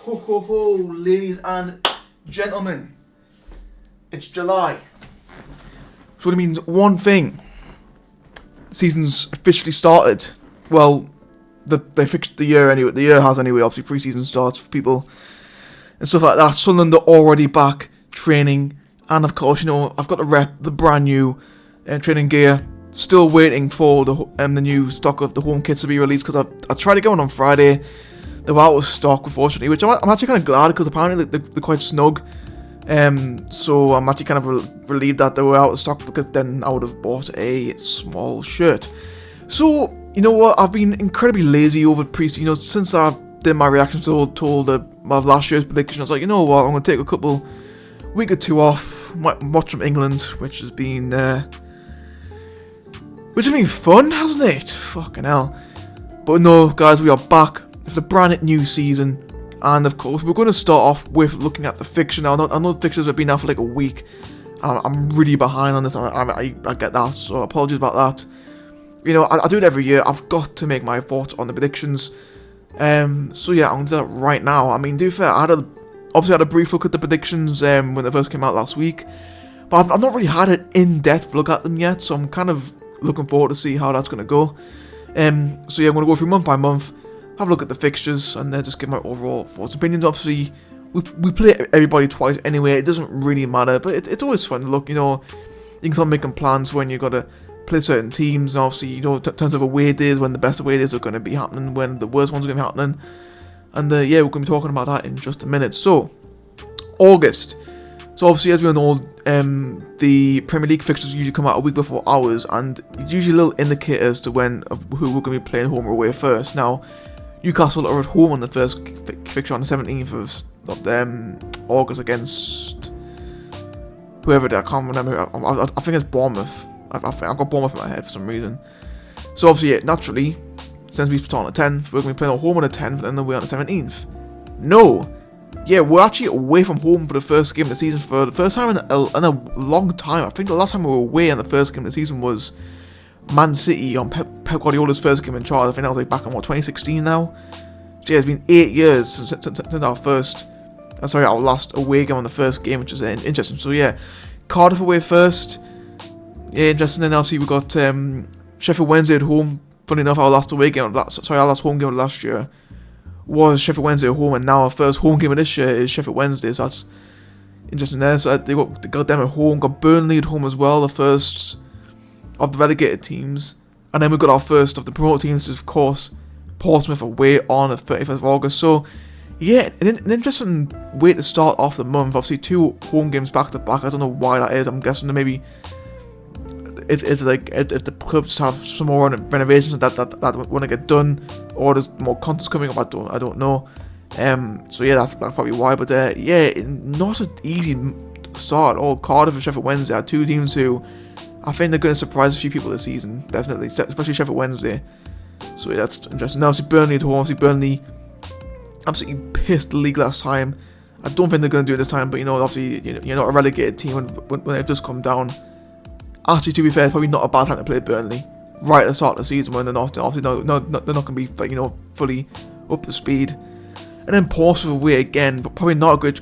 Ho ho ho, ladies and gentlemen. It's July. So it means one thing. The season's officially started. Well, they fixed the year anyway. The year has anyway. Obviously, pre-season starts for people and stuff like that. Sunderland are already back training, and of course, you know, I've got to rep the brand new training gear. Still waiting for the new stock of the home kits to be released because I tried to get one on Friday. They were out of stock, unfortunately, which I'm actually kind of glad because apparently they're quite snug. So I'm actually kind of relieved that they were out of stock because then I would have bought a small shirt. So, you know what, I've been incredibly lazy over pre-season. You know, since I did my reaction to my last year's prediction, I was like, you know what, I'm going to take a week or two off, watch from England, which has been fun, hasn't it? Fucking hell. But no, guys, we are back for the brand new season. And of course, we're going to start off with looking at the fixture. Now, I know the fixtures have been out for like a week. I'm really behind on this. I get that, so apologies about that. You know, I do it every year. I've got to make my thoughts on the predictions. So yeah, I'm going to do that right now. I mean, to be fair, I had a brief look at the predictions when they first came out last week. But I've not really had an in-depth look at them yet, so I'm kind of looking forward to see how that's going to go. So yeah, I'm going to go through month by month, have a look at the fixtures, and then just give my overall thoughts and opinions. Obviously, we play everybody twice anyway. It doesn't really matter, but it's always fun to look. You know, you can start making plans when you got to play certain teams. And obviously, you know, in terms of away days, when the best away days are going to be happening, when the worst ones are going to be happening. And yeah, we're going to be talking about that in just a minute. So, August. So obviously, as we all know, the Premier League fixtures usually come out a week before ours, and it's usually little indicators to who we're going to be playing home or away first. Now, Newcastle are at home on the first fixture on the 17th of August against whoever they are. I can't remember. I think it's Bournemouth. I've got Bournemouth in my head for some reason. So obviously, yeah, naturally, since we start on the 10th, we're going to be playing at home on the 10th and then away on the 17th. No! Yeah, we're actually away from home for the first game of the season for the first time in a long time. I think the last time we were away on the first game of the season was Man City on Pep Guardiola's first game in charge. I think that was like back in 2016 now. So yeah, it's been 8 years since our last away game on the first game, which is interesting. So yeah, Cardiff away first. Yeah, interesting. Then obviously we got Sheffield Wednesday at home. Funny enough, our last home game of last year was Sheffield Wednesday at home, and now our first home game of this year is Sheffield Wednesday, so that's interesting there. So they got them at home, got Burnley at home as well, the first of the relegated teams, and then we got our first of the promoted teams, of course, Portsmouth away on the 31st of August. So yeah, an interesting way to start off the month. Obviously 2 home games back to back. I don't know why that is. I'm guessing that maybe if the clubs have some more renovations that want to get done, or there's more contests coming up, I don't know. So yeah, that's probably why. But yeah, not an easy start. Cardiff and Sheffield Wednesday are 2 teams who I think they're going to surprise a few people this season, definitely, especially Sheffield Wednesday. So yeah, that's interesting. Now, obviously Burnley at home. Obviously Burnley absolutely pissed the league last time. I don't think they're going to do it this time, but you know, obviously you're not a relegated team when they've just come down. Actually, to be fair, it's probably not a bad time to play Burnley right at the start of the season when they're not obviously they're not going to be, like, you know, fully up to speed. And then Portsmouth away again, but probably not a great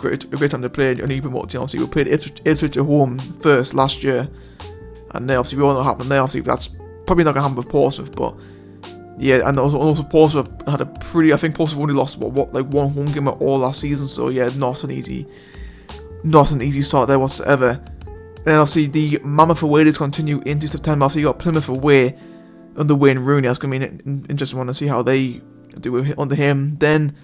time to play a new promoted team. Obviously, we played Ipswich at home first last year, and then obviously we all know what happened there. Obviously, that's probably not going to happen with Portsmouth, but yeah, and also Portsmouth had a pretty. I think Portsmouth only lost like 1 home game at all last season, so yeah, not an easy start there whatsoever. And then obviously the mammoth away days continue into September. Obviously you got Plymouth away under Wayne Rooney. That's going to be an interesting one to see how they do under him. Then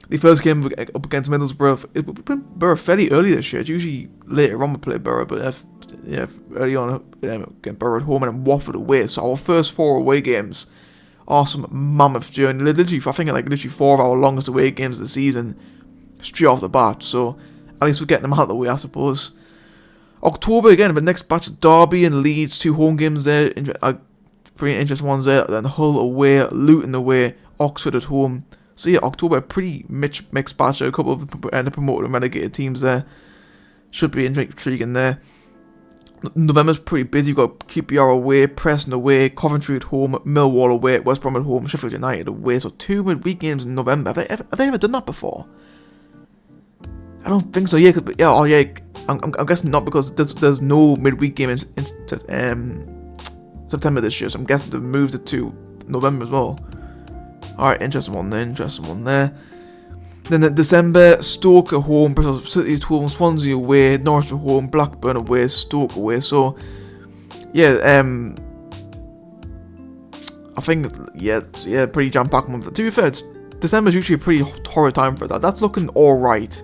the first game up against Middlesbrough fairly early this year. It's usually later on we play Borough, but yeah, early on again Borough at home and then Watford away. So our first 4 away games are some mammoth journey. Literally, I think literally 4 of our longest away games of the season straight off the bat. So at least we're getting them out of the way, I suppose. October again, but next batch of Derby and Leeds, 2 home games there, pretty interesting ones there. Then Hull away, Luton away, Oxford at home. So yeah, October, pretty mixed batch. A couple of the promoted and relegated teams there. Should be intriguing there. November's pretty busy. We've got QPR away, Preston away, Coventry at home, Millwall away, West Brom at home, Sheffield United away. So 2 midweek games in November. Have they ever done that before? I don't think so. Yeah, I'm guessing not, because there's no midweek game in September this year. So I'm guessing they've moved it to November as well. All right, interesting one there. Then in December, Stoke at home, Bristol City at home, Swansea away, Norwich at home, Blackburn away, Stoke away. So yeah, I think pretty jam-packed month. To be fair, December's usually a pretty horrid time for that. That's looking all right.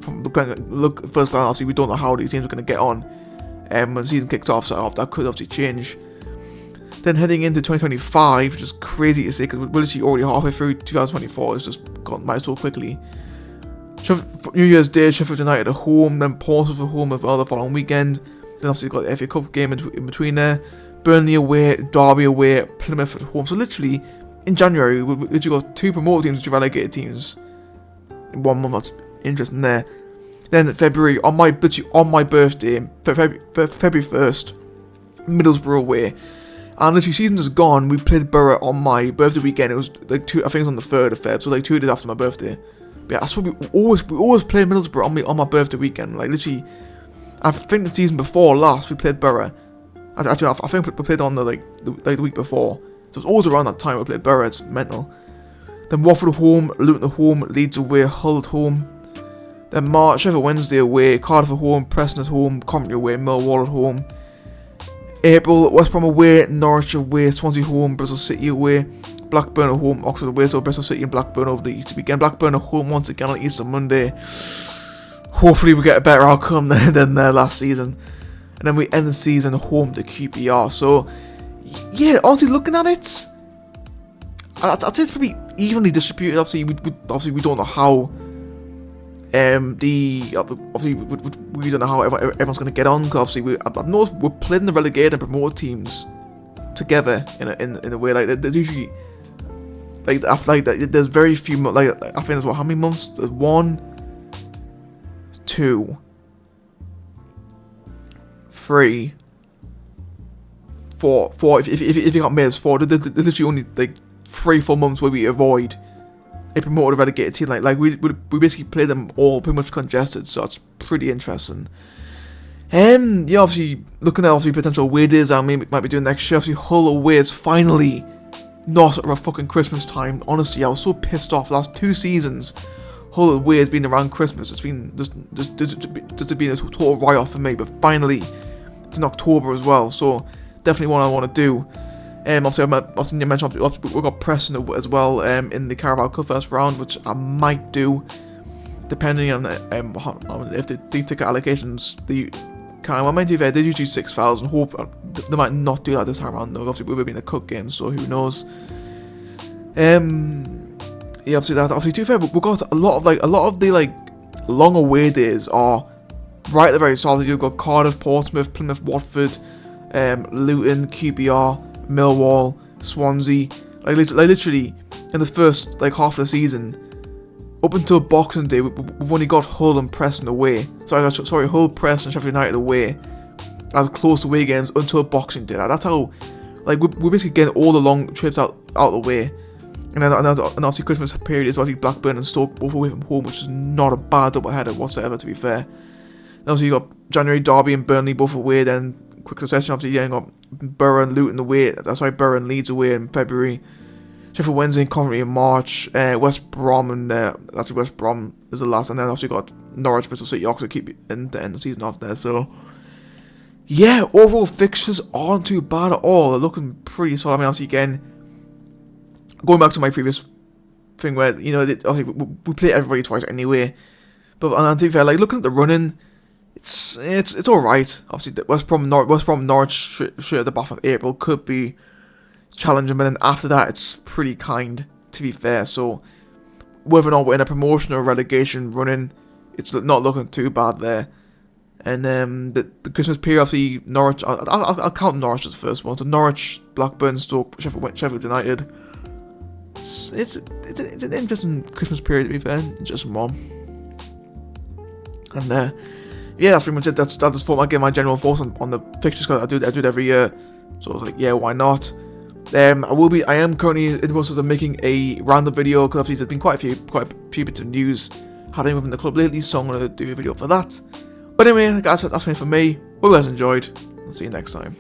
From first glance, obviously we don't know how these teams are going to get on when the season kicks off, so that could obviously change. Then heading into 2025, which is crazy to say because we're literally already halfway through 2024. It's just gone by so quickly. New Year's Day, Sheffield United at home, then Portsmouth at home as well the following weekend. Then obviously got the FA Cup game in between there. Burnley away, Derby away, Plymouth at home. So literally, in January, we literally got 2 promoted teams, 2 relegated teams in 1 month. That's interesting there. Then in February, on my birthday, February 1st, Middlesbrough away. And literally, season is gone. We played Borough on my birthday weekend. It was like I think it was on the 3rd of Feb, so like 2 days after my birthday. But yeah, that's what we always play Middlesbrough on my birthday weekend. Like literally, I think the season before last we played Borough. Actually, I think we played on the week before. So it's always around that time we played Borough. It's mental. Then Watford at home, Luton at home, Leeds away, Hull at home. Then March, Sheffield Wednesday away, Cardiff at home, Preston at home, Coventry away, Millwall at home. April, West Brom away, Norwich away, Swansea home, Bristol City away, Blackburn at home, Oxford away, so Bristol City and Blackburn over the Easter weekend. Blackburn at home once again on Easter Monday. Hopefully we get a better outcome than last season. And then we end the season home to QPR. So, yeah, honestly, looking at it, I'd say it's pretty evenly distributed. Obviously, we don't know how we don't know how everyone's going to get on, because obviously I've noticed we're playing the relegated and promoted teams together in a way. Like there's usually there's very few I think there's how many months? There's 1, 2, 3, 4. If you got me as 4, there's literally only like 3-4 months where we avoid a promoted relegated team. Like we basically play them all pretty much congested, so it's pretty interesting. Yeah, obviously looking at potential away days I might be doing next year. Obviously Hull away is finally not around fucking Christmas time. Honestly, I was so pissed off last 2 seasons. Hull away has been around Christmas. It's been just been a total write-off for me, but finally it's in October as well, so definitely one I want to do. Obviously, you mentioned we've got Preston as well in the Carabao Cup first round, which I might do, depending on if the ticket allocations. I might do they usually 6,000. Hope they might not do that this time around. Though obviously we've been a cup game, so who knows? Yeah, obviously to be fair, we've got a lot of the long away days are right at the very start. You've got Cardiff, Portsmouth, Plymouth, Watford, Luton, QPR, Millwall, Swansea. Literally in the first half of the season, up until Boxing Day, we've only got Hull and Preston away. Sorry, Hull, Preston, Sheffield United away as close away games until Boxing Day. That's how we're basically getting all the long trips out of the way. And then obviously Christmas period is obviously Blackburn and Stoke both away from home, which is not a bad doubleheader whatsoever, to be fair. And obviously you got January, Derby and Burnley both away, then quick succession, obviously you got Borough and Luton away, Borough and Leeds away in February, Sheffield Wednesday and Coventry in March, West Brom and actually West Brom is the last, and then obviously got Norwich, Bristol City, Oxford keep in the end of the season off there. So yeah, overall fixtures aren't too bad at all. They're looking pretty solid. I mean, obviously again, going back to my previous thing where obviously we play everybody twice anyway, but and to be fair, looking at the running, it's all right. Obviously, the West Brom Norwich straight at the back of April could be challenging, but then after that, it's pretty kind, to be fair. So whether or not we're in a promotion or relegation running, it's not looking too bad there. And the Christmas period, obviously Norwich, I'll count Norwich as the first one. So Norwich, Blackburn, Stoke, Sheffield United. It's an interesting Christmas period, to be fair. Interesting one. And yeah, that's pretty much it. That's I give my general thoughts on the fixtures, because I do it every year. So I was like, yeah, why not? I am currently in the process of making a roundup video, because obviously there's been quite a few bits of news had him within the club lately, so I'm going to do a video for that. But anyway, guys, that's it for me. Hope you guys enjoyed. I'll see you next time.